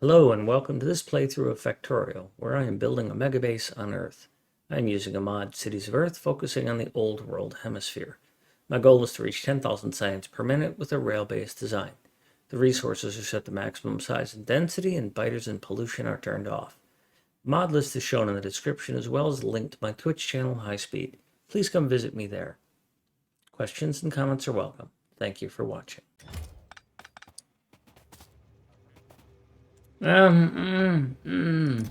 Hello and welcome to this playthrough of Factorio, where I am building a megabase on Earth. I am using a mod, Cities of Earth, focusing on the Old World Hemisphere. My goal is to reach 10,000 science per minute with a rail-based design. The resources are set to maximum size and density, and biters and pollution are turned off. The mod list is shown in the description, as well as a link to my Twitch channel, High Speed. Please come visit me there. Questions and comments are welcome. Thank you for watching. Um, mm, mm.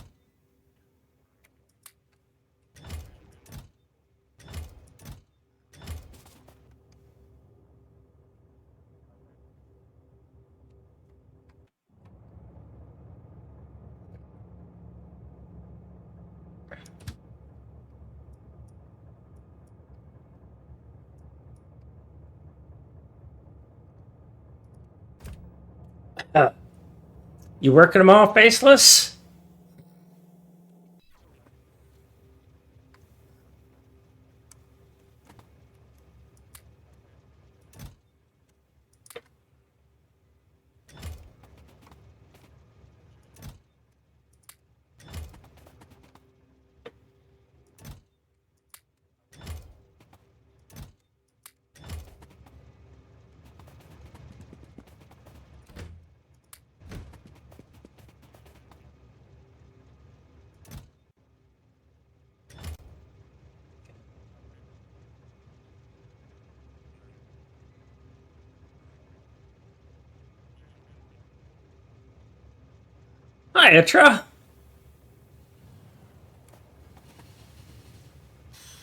You working them all, Faceless? Hi, Itra.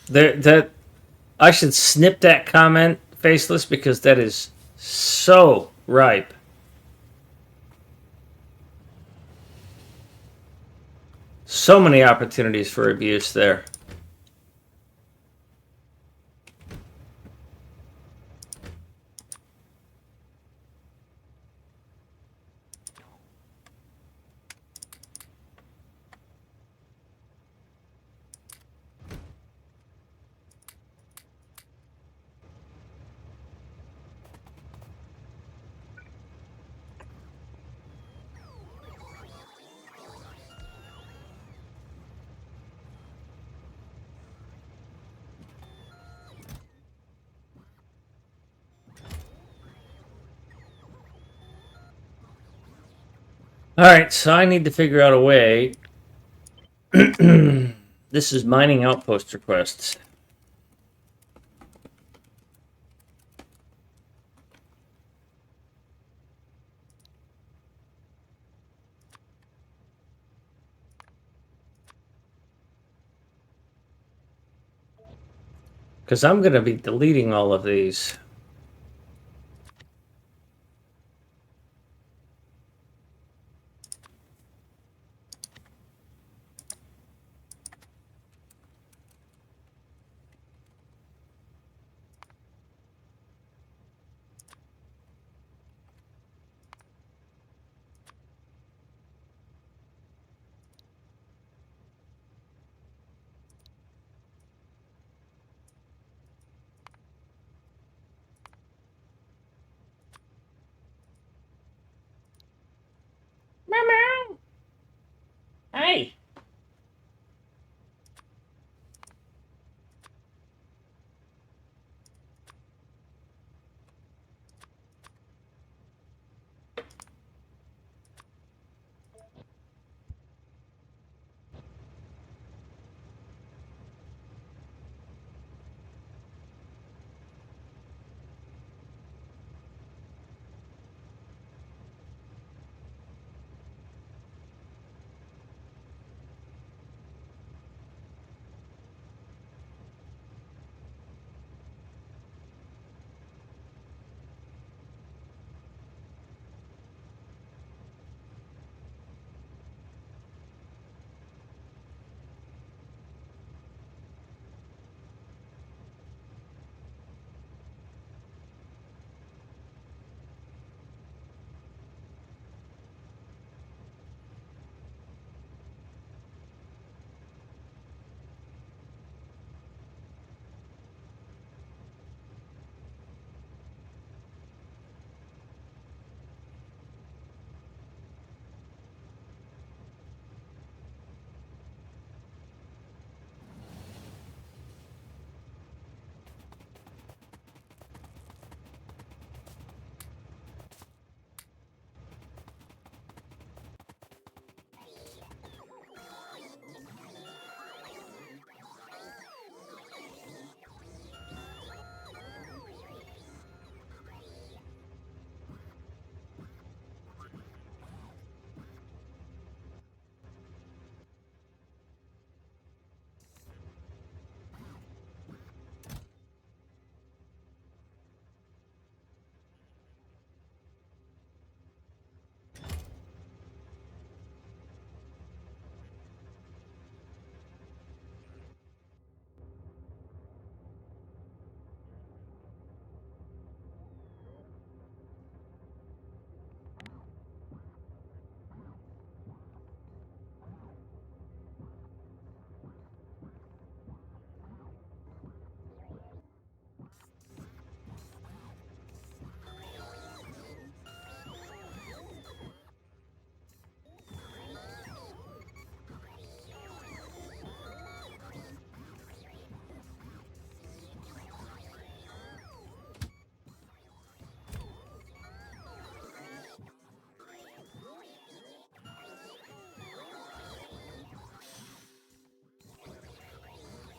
That I should snip that comment, Faceless, because that is so ripe. So many opportunities for abuse there. Alright, so I need to figure out a way. This is mining outpost requests. Because I'm going to be deleting all of these.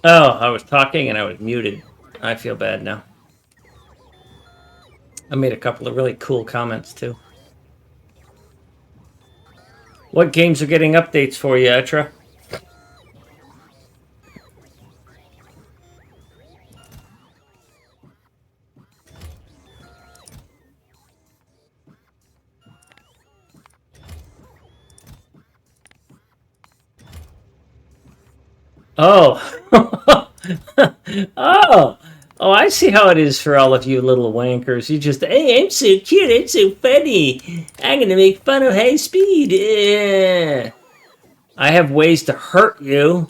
Oh, I was talking and I was muted. I feel bad now. I made a couple of really cool comments too. What games are getting updates for you, Etra? Oh. Oh. Oh, I see how it is for all of you little wankers. You just, hey, I'm so cute, I'm so funny. I'm gonna make fun of high speed. Yeah. I have ways to hurt you.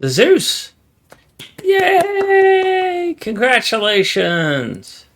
The Zeus. Yay! Congratulations.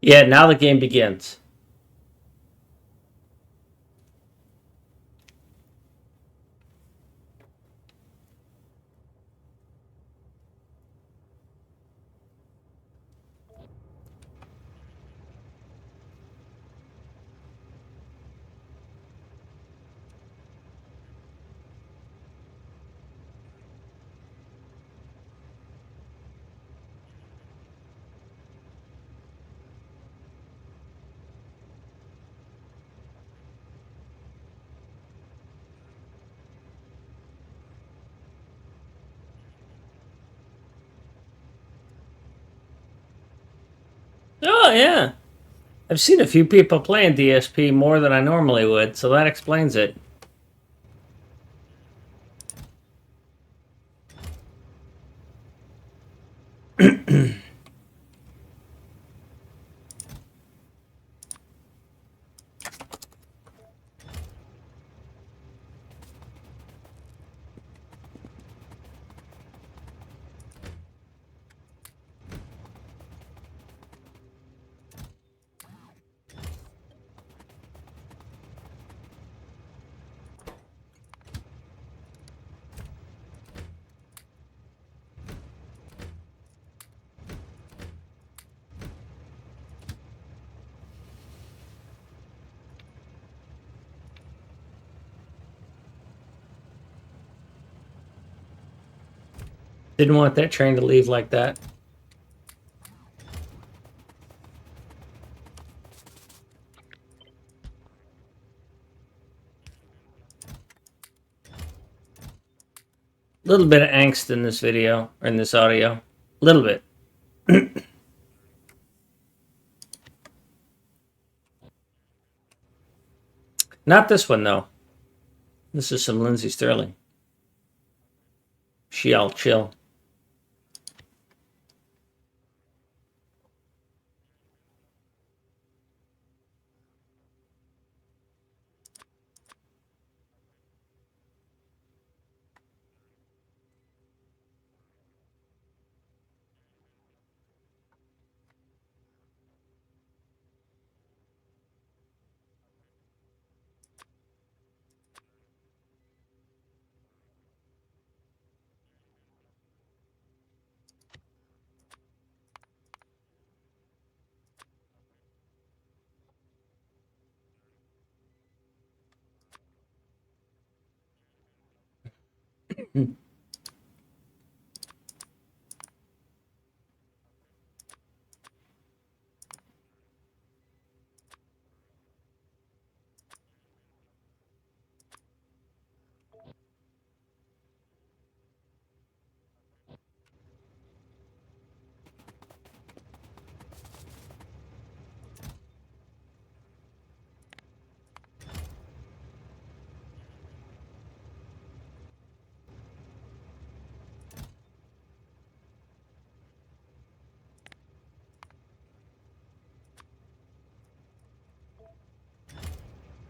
Yeah, now the game begins. Oh, yeah. I've seen a few people playing DSP more than I normally would, so that explains it. Didn't want that train to leave like that. A little bit of angst in this video, or in this audio. A little bit. Not this one, though. This is some Lindsey Sterling. She all chill.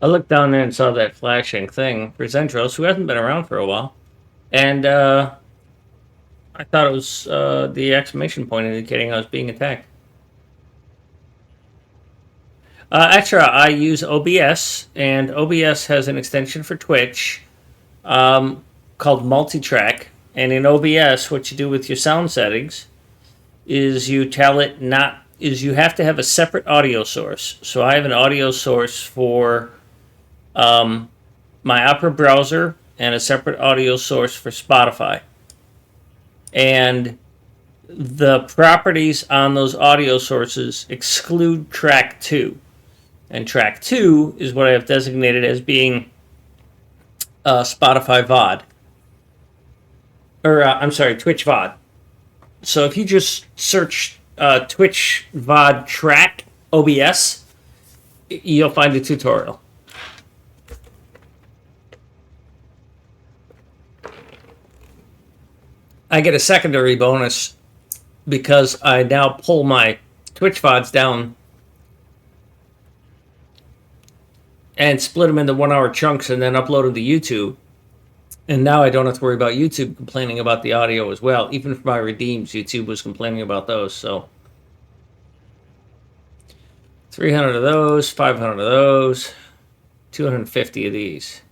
I looked down there and saw that flashing thing for Zentros, who hasn't been around for a while. And I thought it was the exclamation point indicating I was being attacked. Extra, I use OBS, and OBS has an extension for Twitch called Multitrack. And in OBS, what you do with your sound settings is you tell it not is you have to have a separate audio source. So I have an audio source for my Opera browser and a separate audio source for Spotify. And the properties on those audio sources exclude track 2. And track 2 is what I have designated as being Spotify VOD. Or, I'm sorry, Twitch VOD. So if you just search Twitch VOD track OBS, you'll find a tutorial. I get a secondary bonus because I now pull my Twitch VODs down and split them into 1 hour chunks and then upload them to YouTube. And now I don't have to worry about YouTube complaining about the audio as well. Even for my redeems, YouTube was complaining about those. So 300 of those, 500 of those, 250 of these.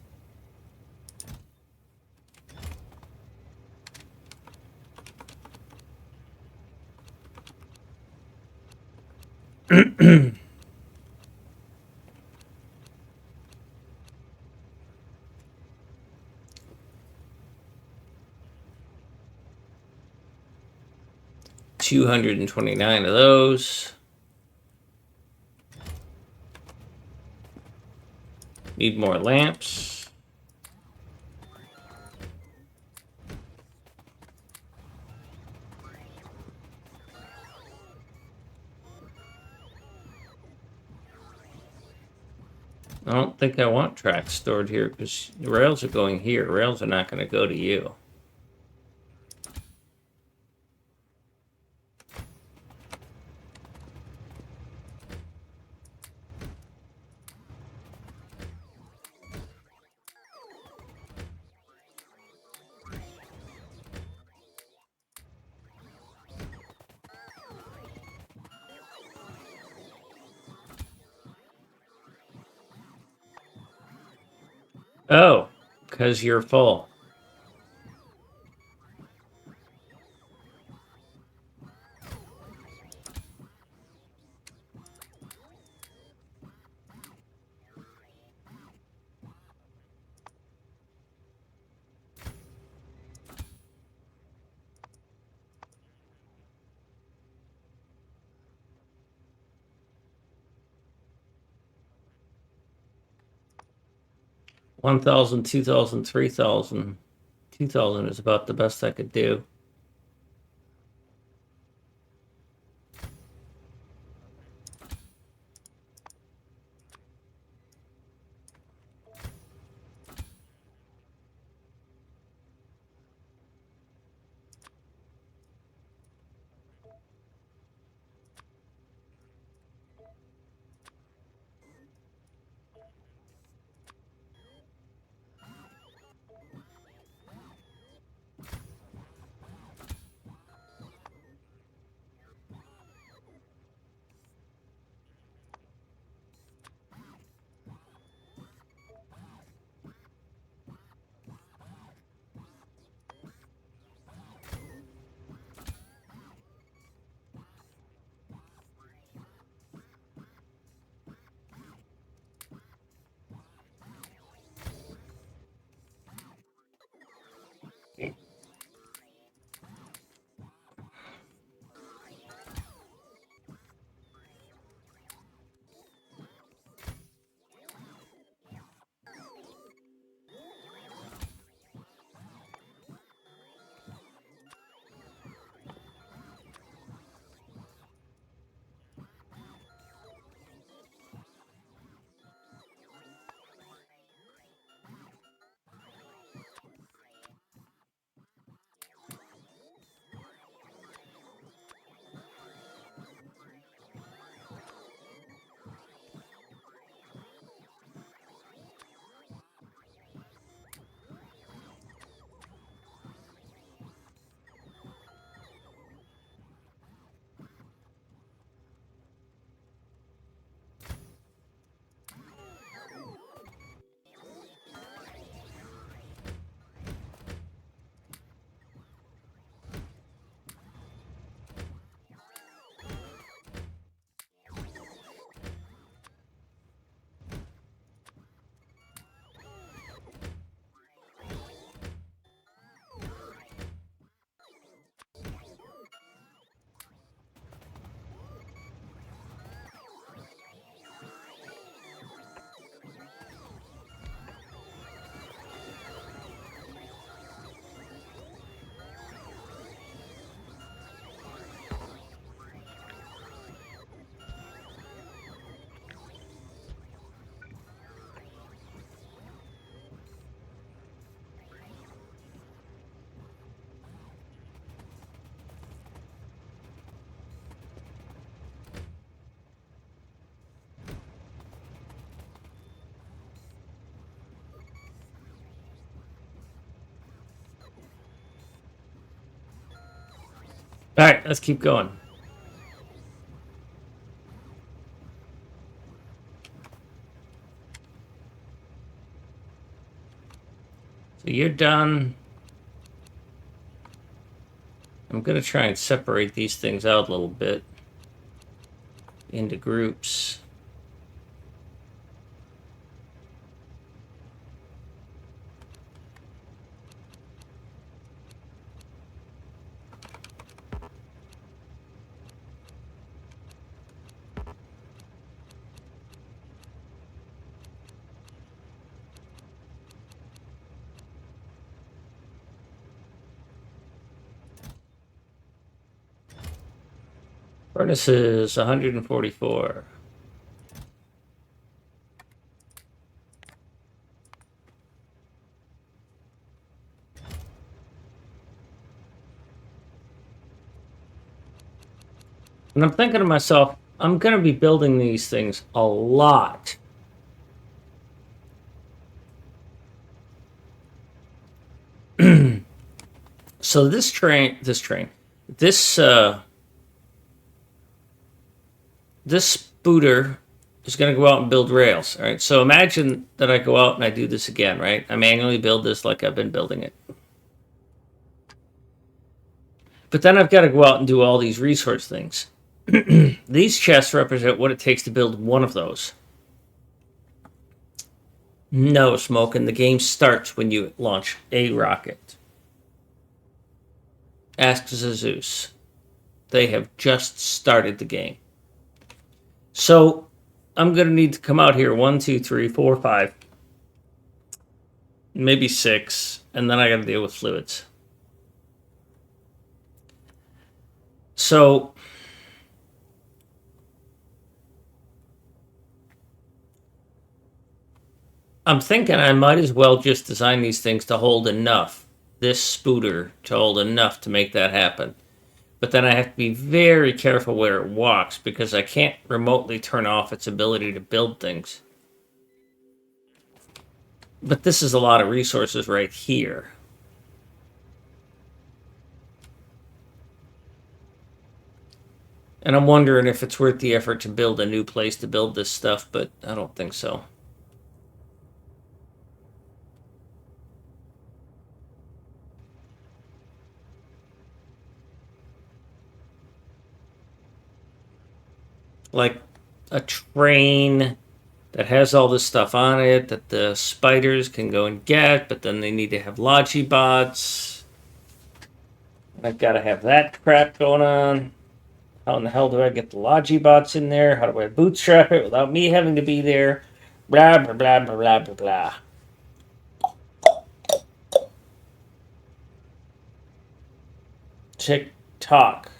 $229 of those. Need more lamps. I don't think I want tracks stored here because the rails are going here. Rails are not going to go to you. Oh, because you're full. $1,000, $2,000, $3,000. $2,000 is about the best I could do. All right, let's keep going. So you're done. I'm going to try and separate these things out a little bit into groups. Furnaces, 144. And I'm thinking to myself, I'm going to be building these things a lot. So this spooter is going to go out and build rails. All right. So imagine that I go out and I do this again, right? I manually build this like I've been building it. But then I've got to go out and do all these resource things. These chests represent what it takes to build one of those. No, Smoke, and the game starts when you launch a rocket. Ask Zeus. They have just started the game. So I'm going to need to come out here 1, 2, 3, 4, 5, maybe 6, and then I got to deal with fluids. So I'm thinking I might as well just design these things to hold enough, this spooter to hold enough to make that happen. But then I have to be very careful where it walks because I can't remotely turn off its ability to build things. But this is a lot of resources right here. And I'm wondering if it's worth the effort to build a new place to build this stuff, but I don't think so. Like a train that has all this stuff on it that the spiders can go and get, but then they need to have Logibots. I've got to have that crap going on. How in the hell do I get the Logibots in there? How do I bootstrap it without me having to be there? Blah, blah, blah, blah, blah, blah, blah. Tick tock.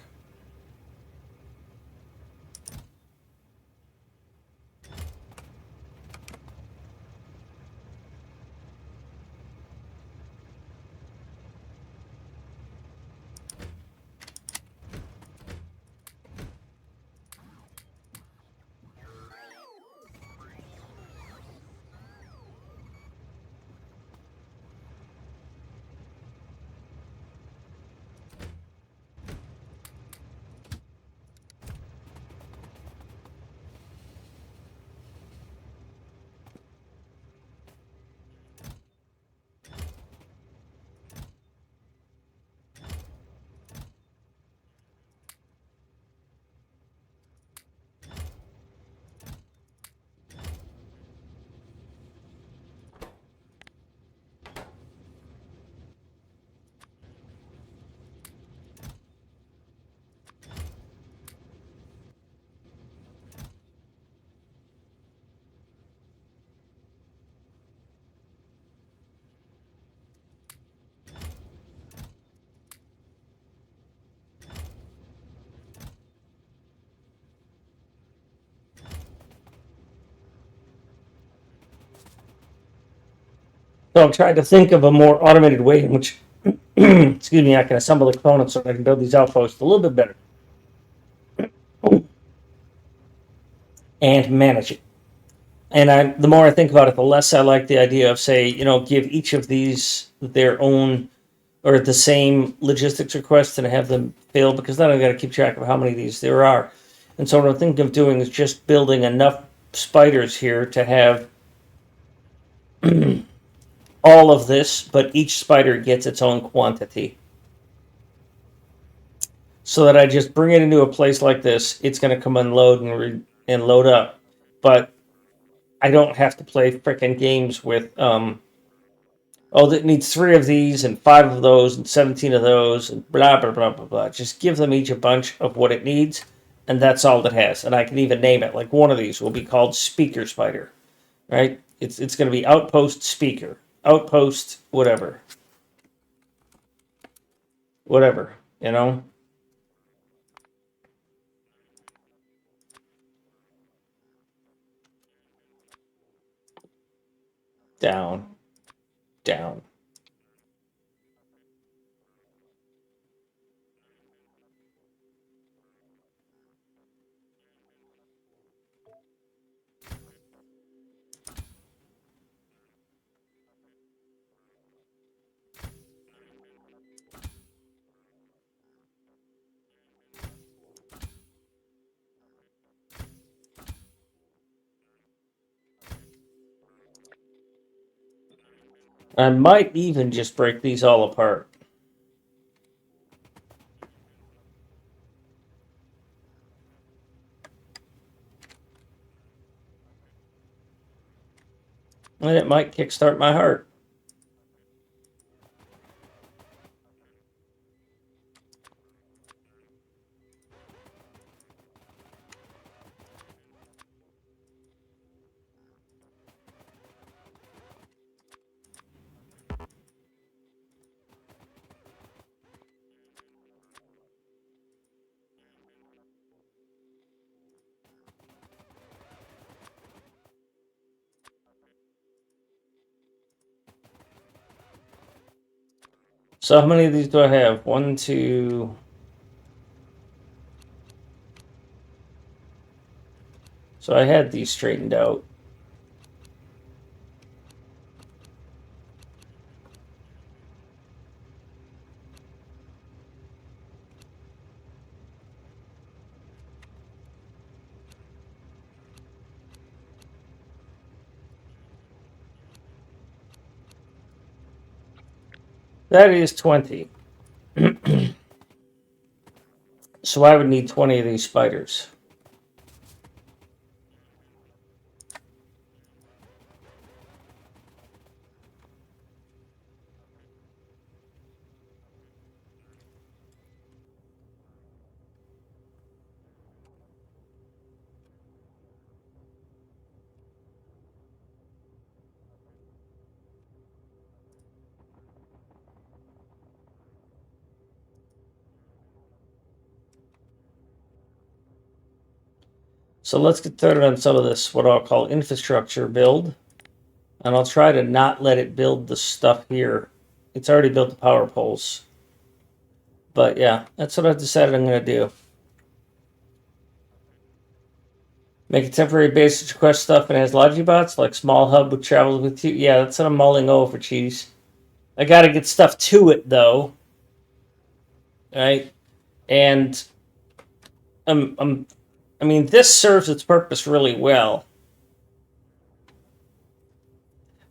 So I'm trying to think of a more automated way in which, excuse me, I can assemble the components so I can build these outposts a little bit better and manage it. And the more I think about it, the less I like the idea of, say, give each of these their own or the same logistics request and have them fail, because then I've got to keep track of how many of these there are. And so what I'm thinking of doing is just building enough spiders here to have all of this, but each spider gets its own quantity. So that I just bring it into a place like this, it's going to come unload and load up. But I don't have to play frickin' games with, oh, it needs 3 of these and 5 of those and 17 of those and blah, blah, blah, blah, blah. Just give them each a bunch of what it needs, and that's all it has. And I can even name it. Like one of these will be called Speaker Spider, right? It's going to be Outpost Speaker, Outpost whatever, whatever, you know? Down, down. I might even just break these all apart. And it might kickstart my heart. So how many of these do I have? 1, 2. So I had these straightened out. That is 20. So I would need 20 of these spiders. So let's get started on some of this, what I'll call infrastructure build. And I'll try to not let it build the stuff here. It's already built the power poles. But yeah, that's what I've decided I'm going to do. Make a temporary base to request stuff and has logibots, like small hub which travels with you. Yeah, that's what I'm mulling over, cheese. I got to get stuff to it, though. Right? And I mean, this serves its purpose really well.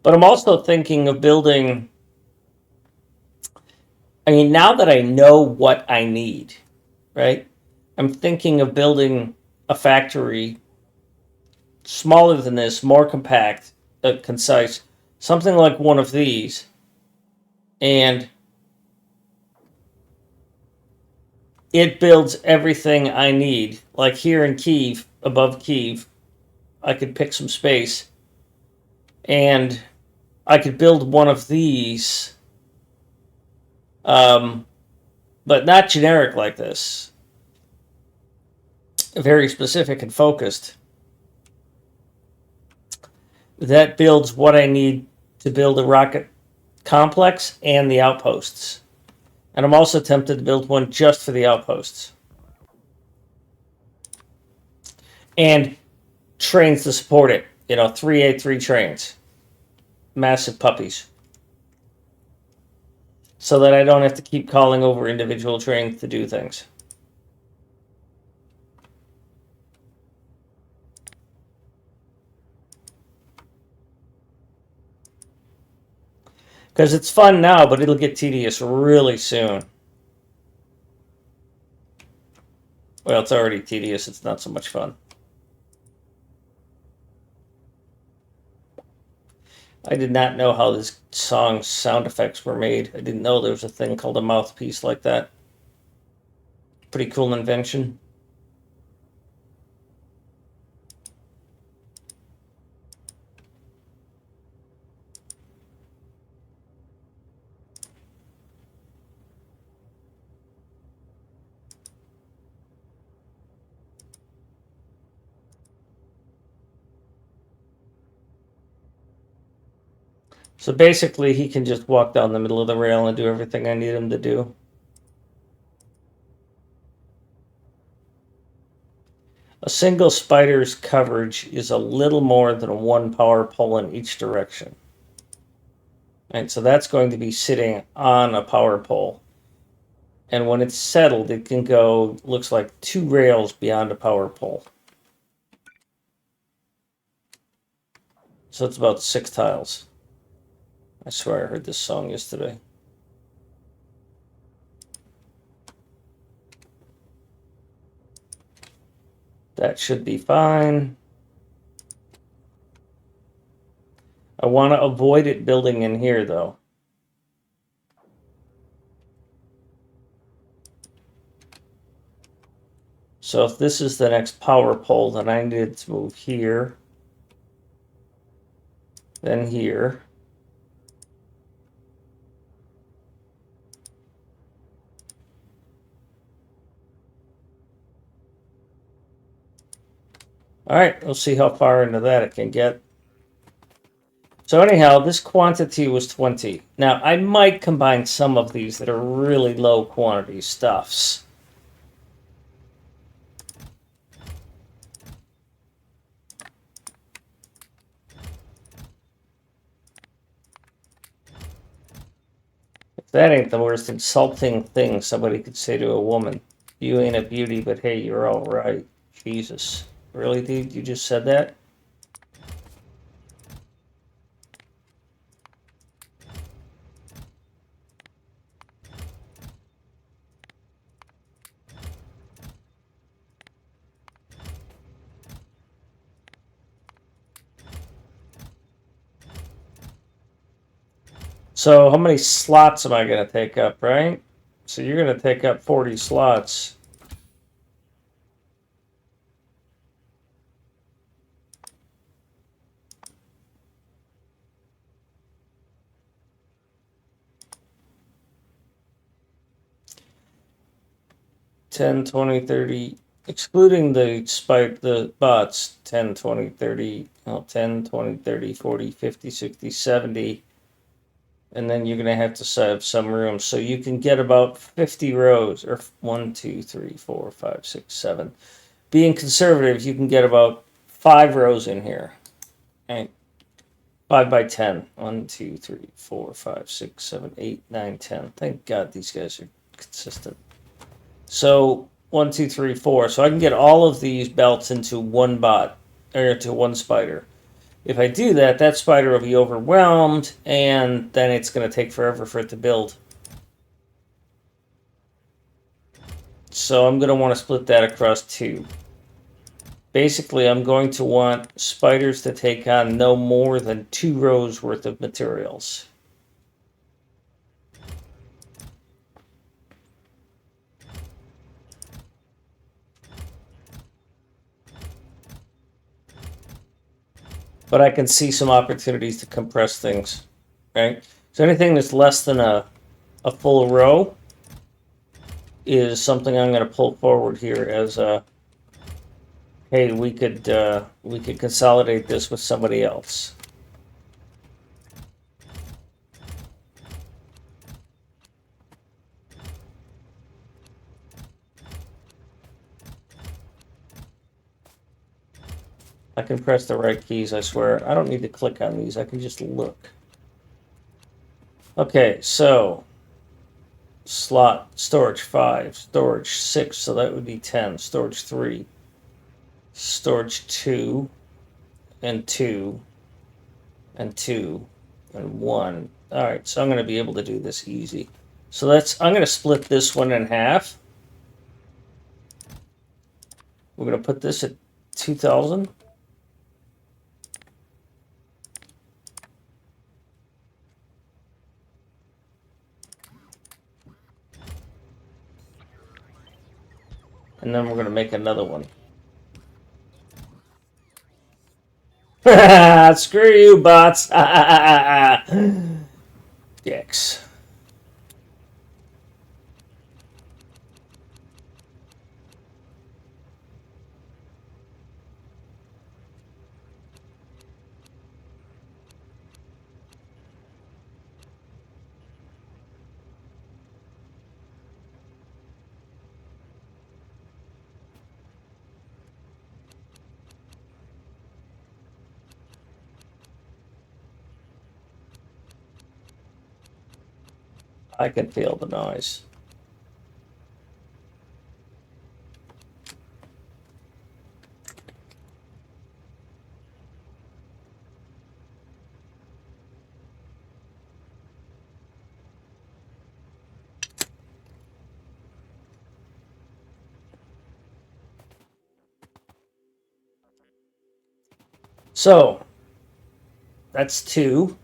But I'm also thinking of building. I mean, now that I know what I need, right? I'm thinking of building a factory smaller than this, more compact, concise, something like one of these. And it builds everything I need. Like here in Kyiv, above Kyiv, I could pick some space and I could build one of these, but not generic like this. Very specific and focused. That builds what I need to build a rocket complex and the outposts. And I'm also tempted to build one just for the outposts. And trains to support it. 3A3 trains. Massive puppies. so that I don't have to keep calling over individual trains to do things. Because it's fun now, but it'll get tedious really soon. Well, it's already tedious. It's not so much fun. I did not know how this song's sound effects were made. I didn't know there was a thing called a mouthpiece like that. Pretty cool invention. So basically, he can just walk down the middle of the rail and do everything I need him to do. A single spider's coverage is a little more than one power pole in each direction. Right, so that's going to be sitting on a power pole. And when it's settled, it can go, looks like 2 rails beyond a power pole. So it's about 6 tiles. I swear I heard this song yesterday. That should be fine. I want to avoid it building in here, though. So if this is the next power pole, then I need to move here, then here. All right, we'll see how far into that it can get. So anyhow, this quantity was 20. Now, I might combine some of these that are really low quantity stuffs. If that ain't the most insulting thing somebody could say to a woman. You ain't a beauty, but hey, you're all right. Jesus. Really, dude? You just said that? So how many slots am I going to take up, right? So you're going to take up 40 slots. $10, $20, $30, excluding the bots, 10, 20, 30, well, 10, 20, 30, 40, 50, 60, 70. And then you're going to have to have some room. So you can get about 50 rows, or 1, 2, 3, 4, 5, 6, 7. Being conservative, you can get about 5 rows in here. Right? 5 by 10. 1, 2, 3, 4, 5, 6, 7, 8, 9, 10. Thank God these guys are consistent. So 1, 2, 3, 4. So I can get all of these belts into one bot, or into one spider. If I do that, that spider will be overwhelmed, and then it's going to take forever for it to build. So I'm going to want to split that across 2. Basically, I'm going to want spiders to take on no more than 2 rows worth of materials. But I can see some opportunities to compress things, right? So anything that's less than a full row is something I'm going to pull forward here as a, hey, we could consolidate this with somebody else. I can press the right keys, I swear. I don't need to click on these, I can just look. Okay, so slot storage 5, storage 6, so that would be 10, storage 3, storage 2, and 2, and 2, and 1. All right, so I'm going to be able to do this easy. So I'm going to split this one in half. We're going to put this at 2,000. And then we're going to make another one. Screw you, bots. Dicks. I can feel the noise. So, that's 2.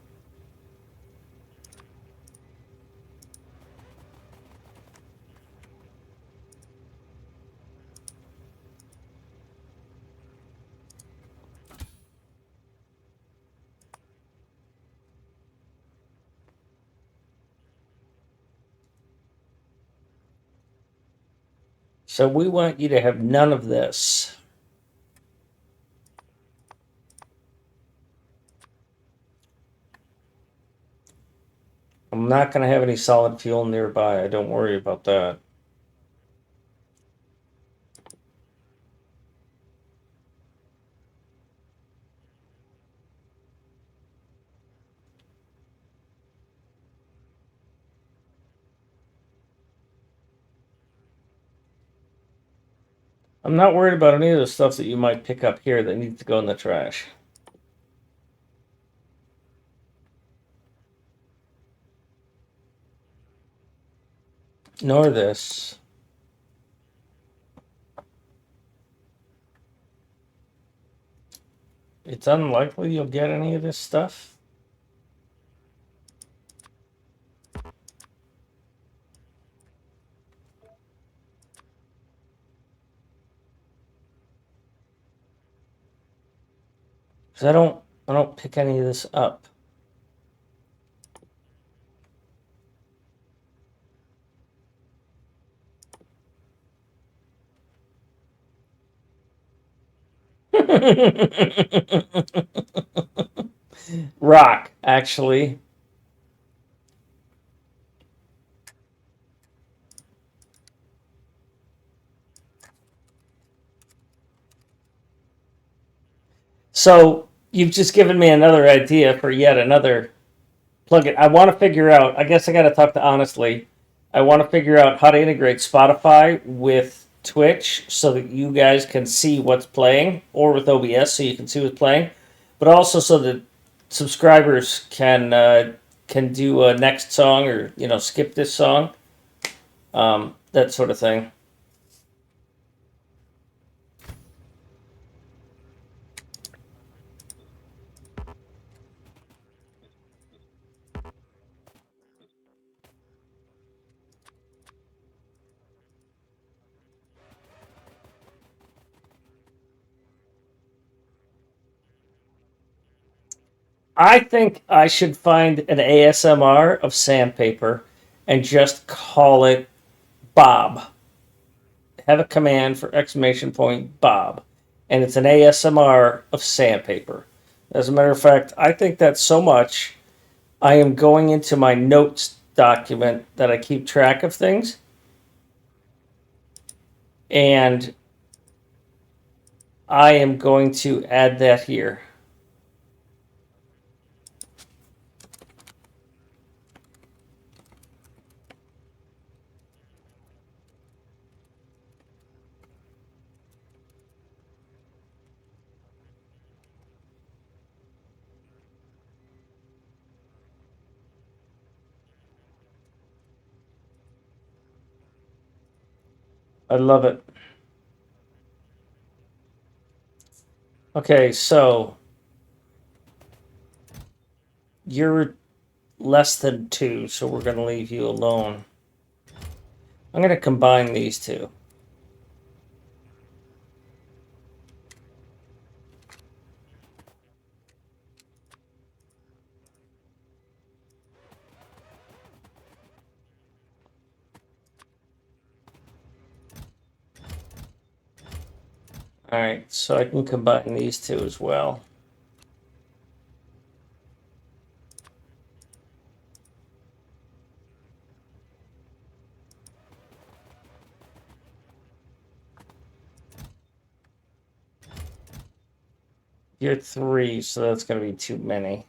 So we want you to have none of this. I'm not going to have any solid fuel nearby. Don't worry about that. I'm not worried about any of the stuff that you might pick up here that needs to go in the trash. Nor this. It's unlikely you'll get any of this stuff. Because I don't pick any of this up. Rock, actually. So you've just given me another idea for yet another plugin. I want to figure out, I guess I got to talk to honestly, I want to figure out how to integrate Spotify with Twitch so that you guys can see what's playing, or with OBS so you can see what's playing, but also so that subscribers can do a next song, or skip this song, that sort of thing. I think I should find an ASMR of sandpaper and just call it Bob. Have a command for exclamation point Bob. And it's an ASMR of sandpaper. As a matter of fact, I think that's so much. I am going into my notes document that I keep track of things. And I am going to add that here. I love it. Okay, so you're less than 2, so we're going to leave you alone. I'm going to combine these two. All right, so I can combine these two as well. You're 3, so that's going to be too many.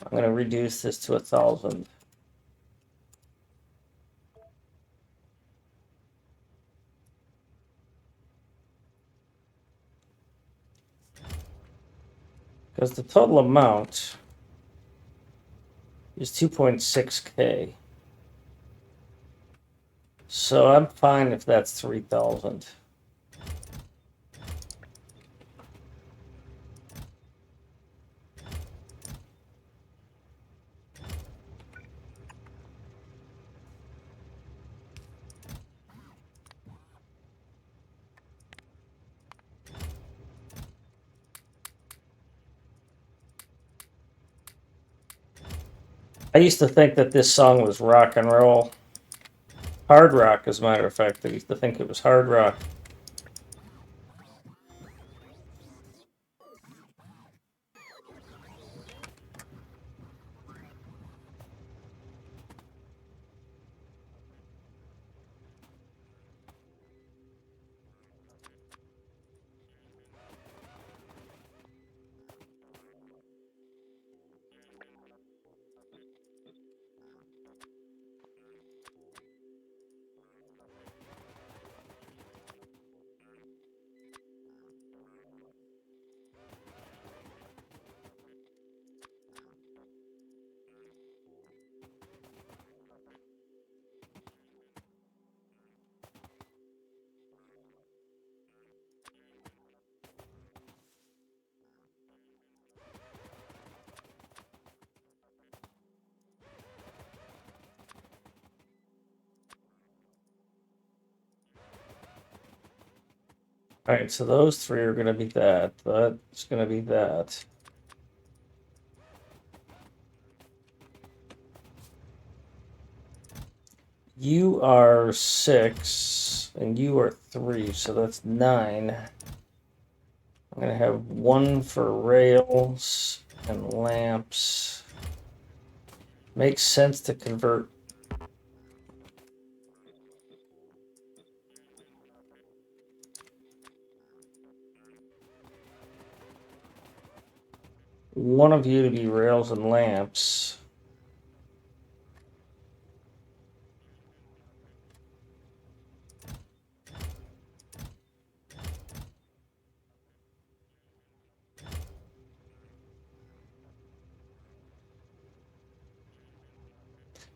I'm going to reduce this to 1,000. Because the total amount is 2.6K. So I'm fine if that's 3,000. I used to think that this song was rock and roll. Hard rock, as a matter of fact. I used to think it was hard rock. All right, so those 3 are going to be that. That's going to be that. You are 6, and you are 3, so that's 9. I'm going to have 1 for rails and lamps. Makes sense to convert. One of you to be rails and lamps.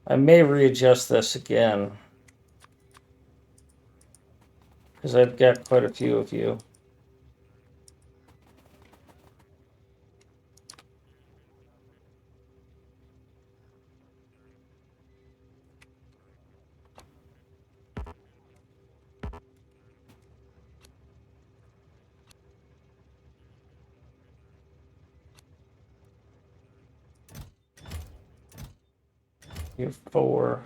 I may readjust this again, because I've got quite a few of you. You're 4.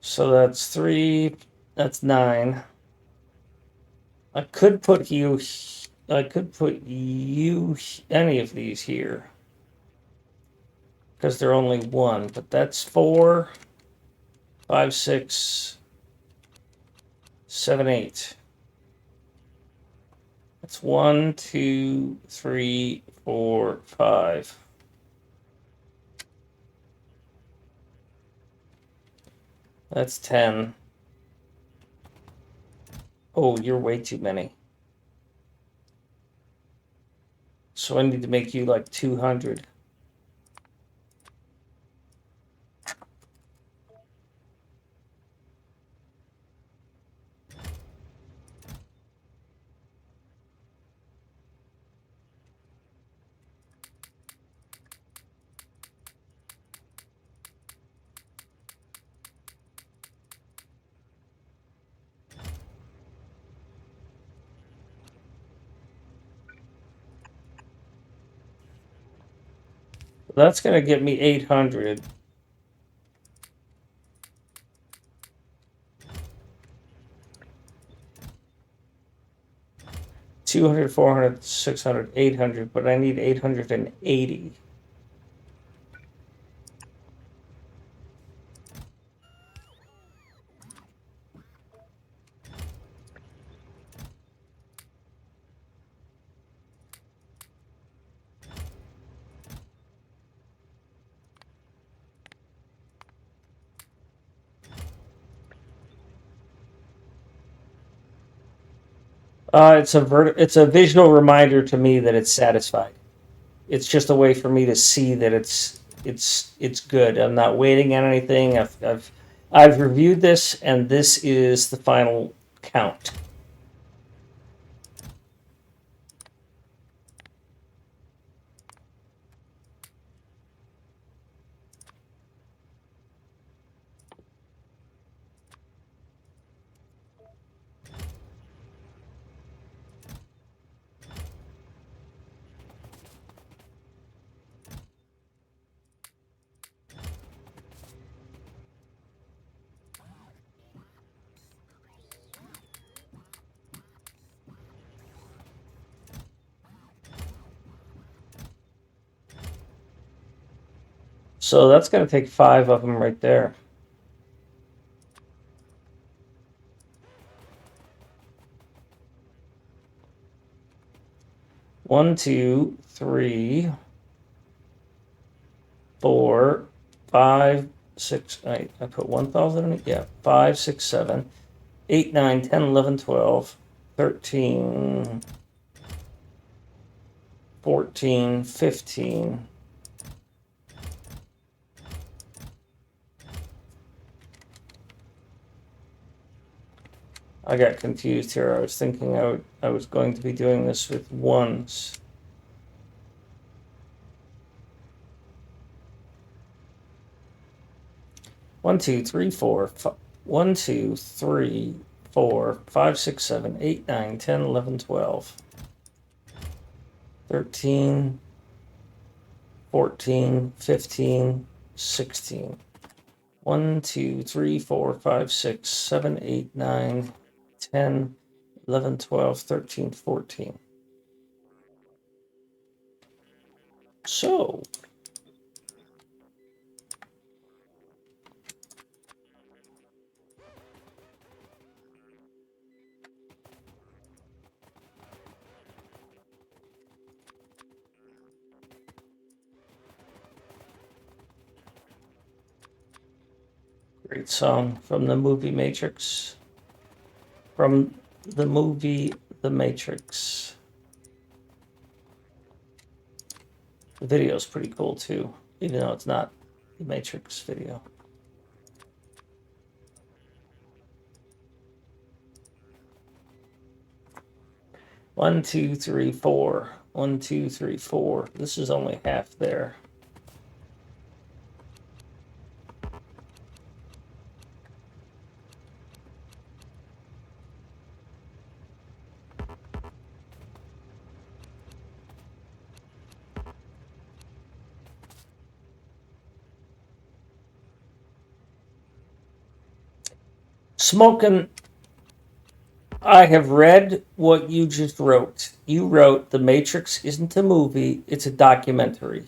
So that's 3. That's 9. I could put you. Any of these here, because they're only 1. But that's 4, 5, 6, 7, 8. That's 1, 2, 3, 4, 5. That's 10. Oh, you're way too many. So I need to make you like 200. That's going to get me 800. $200, $400, $600, $800, but I need $880. It's a visual reminder to me that it's satisfied. It's just a way for me to see that it's good. I'm not waiting on anything. I've reviewed this, and this is the final count. So that's going to take 5 of them right there. One, 2, 3, 4, 5, 6. I put 1,000 in it. Yeah, 5, 6, 7, 8, 9, 10, 11, 12, 13, 14, 15. I got confused here. I was thinking I was going to be doing this with ones. One, 2, 3, 4. 1, 2, 3, 4, 5, 6, 7, 8, 9, 10, 11, 12, 13, 14, 15, 16. 1, 2, 3, 4, 5, 6, 7, 8, 9, 10, 11, 12, 13, 14. So, great song from the movie Matrix. From the movie The Matrix. The video is pretty cool too, even though it's not the Matrix video. One, 2, 3, 4. 1, 2, 3, 4. This is only half there. Smoking, I have read what you just wrote. You wrote The Matrix isn't a movie, it's a documentary.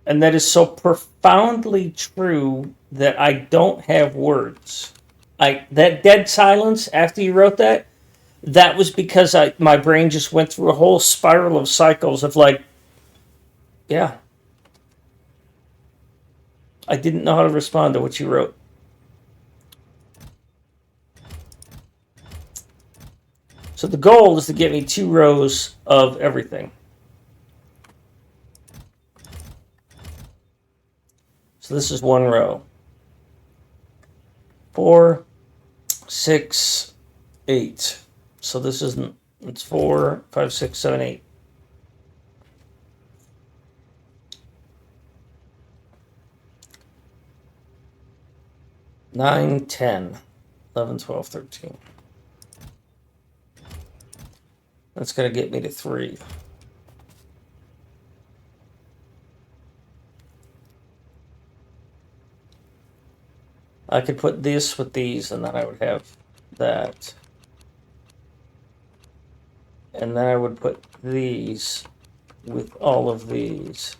And that is so profoundly true that I don't have words. That dead silence after you wrote that, that was because my brain just went through a whole spiral of cycles of like, yeah, I didn't know how to respond to what you wrote. So the goal is to get me 2 rows of everything. So this is 1 row. 4, 6, 8. So this isn't, it's 4, 5, 6, 7, 8. 9, 10, 11, 12, 13. That's going to get me to 3. I could put this with these, and then I would have that. And then I would put these with all of these.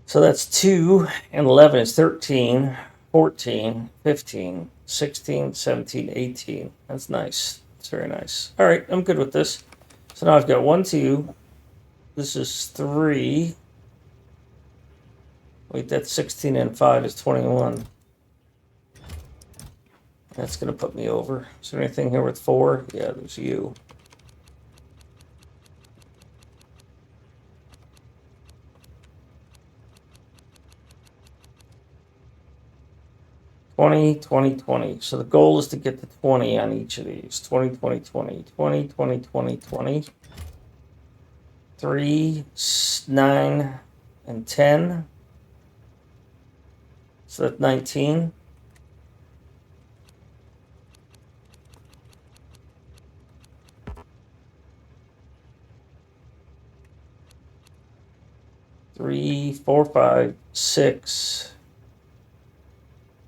So that's 2 and 11 is 13, 14, 15, 16, 17, 18. That's nice. That's very nice. All right, I'm good with this. So now I've got 1, 2. This is 3. Wait, that's 16 and 5 is 21. That's going to put me over. Is there anything here with 4? Yeah, there's you. $20, $20, $20. So the goal is to get to 20 on each of these. 20, 20, 20, 20, 20, 20, 20. 3, 9, and 10. So that's 19. Three, 4, 5, 6,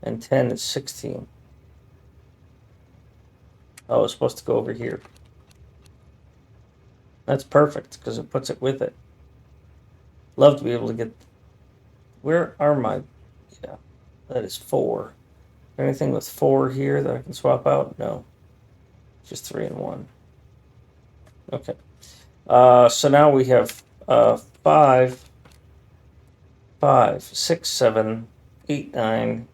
and 10 is 16. Oh, it's supposed to go over here. That's perfect because it puts it with it. Love to be able to get. Where are my? Yeah, that is 4. Anything with 4 here that I can swap out? No, just 3 and 1. Okay. So now we have 5, 5, 6, 7, 8, 9,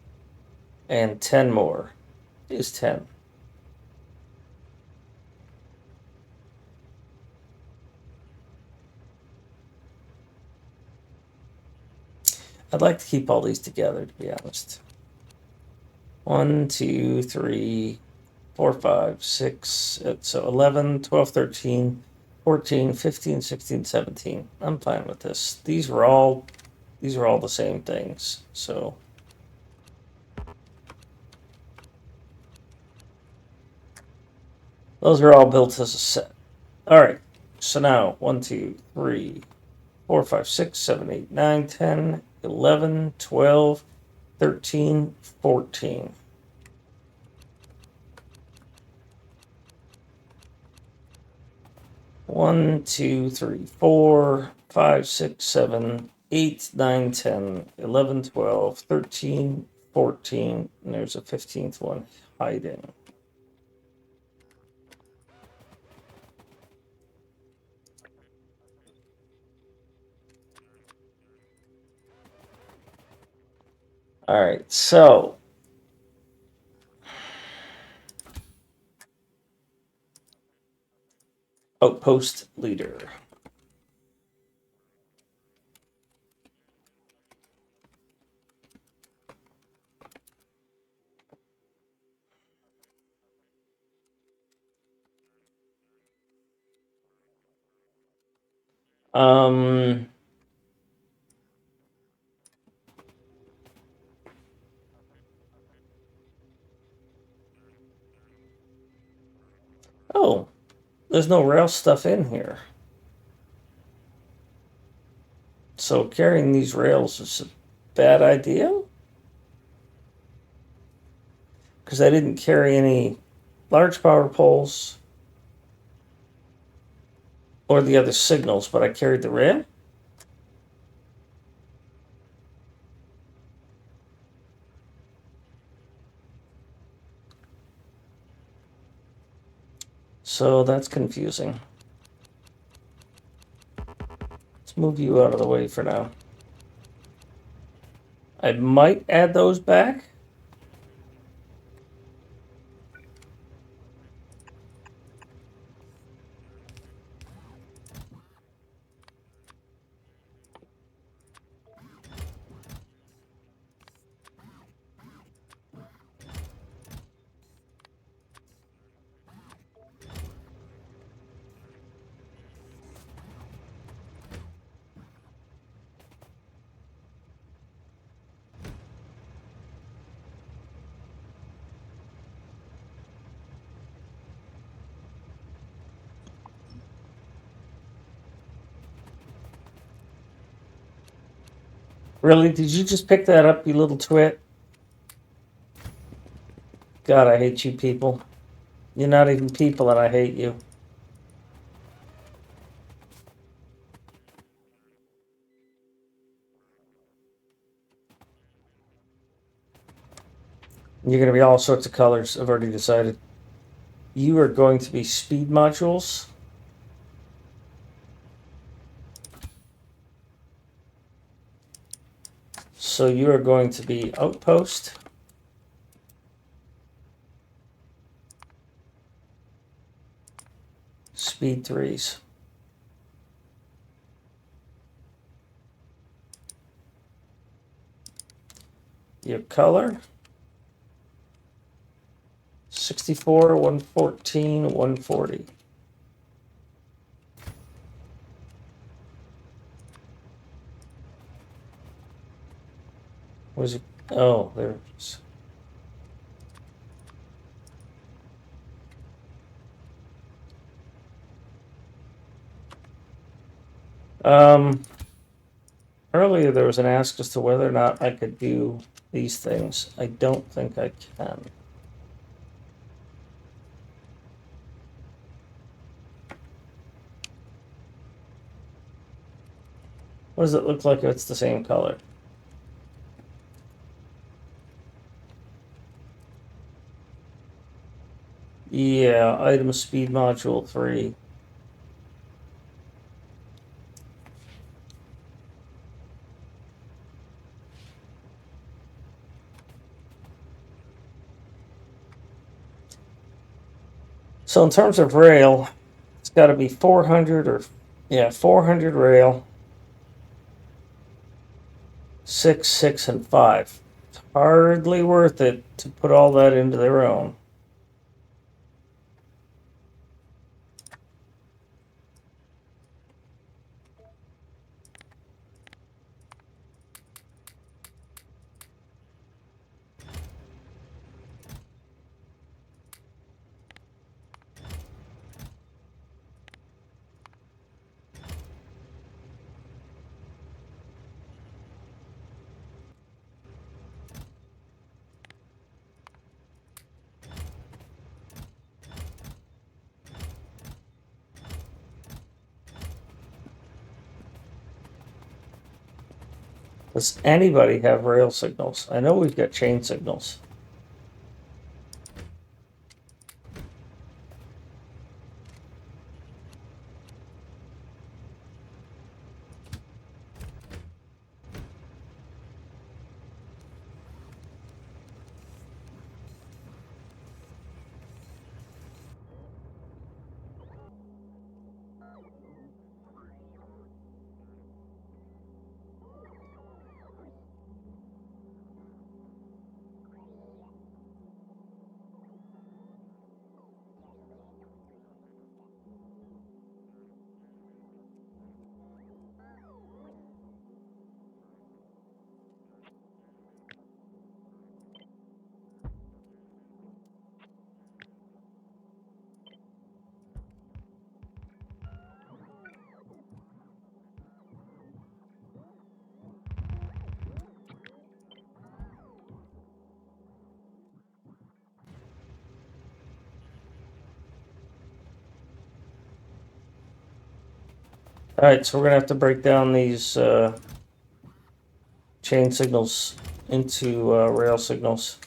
and 10 more is 10. I'd like to keep all these together, to be honest. 1, 2, 3, 4, 5, 6, so 11, 12, 13, 14, 15, 16, 17. I'm fine with this. These are all the same things. So those are all built as a set. All right. So now 1, 2, 3, 4, 5, 6, 7, 8, 9, 10, 11, 12, 13, 14. 1, 2, 3, 4, 5, 6, 7, 8, 9, 10, 11, 12, 13, 14, and there's a 15th one hiding. All right, so outpost leader. Um, oh, there's no rail stuff in here. So carrying these rails is a bad idea? Because I didn't carry any large power poles or the other signals, but I carried the rail? So that's confusing. Let's move you out of the way for now. I might add those back. Really? Did you just pick that up, you little twit? God, I hate you people. You're not even people and I hate you. You're going to be all sorts of colors. I've already decided. You are going to be speed modules. So you are going to be outpost. Speed 3s. Your color. 64, 114, 140. Was it? Oh, there it is. Earlier there was an ask as to whether or not I could do these things. I don't think I can. What does it look like if it's the same color? Yeah, item speed module 3. So in terms of rail, it's got to be 400 or, yeah, 400 rail, 6, 6, and 5. It's hardly worth it to put all that into their own. Does anybody have rail signals? I know we've got chain signals. All right, so we're going to have to break down these chain signals into rail signals.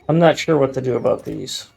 I'm not sure what to do about these.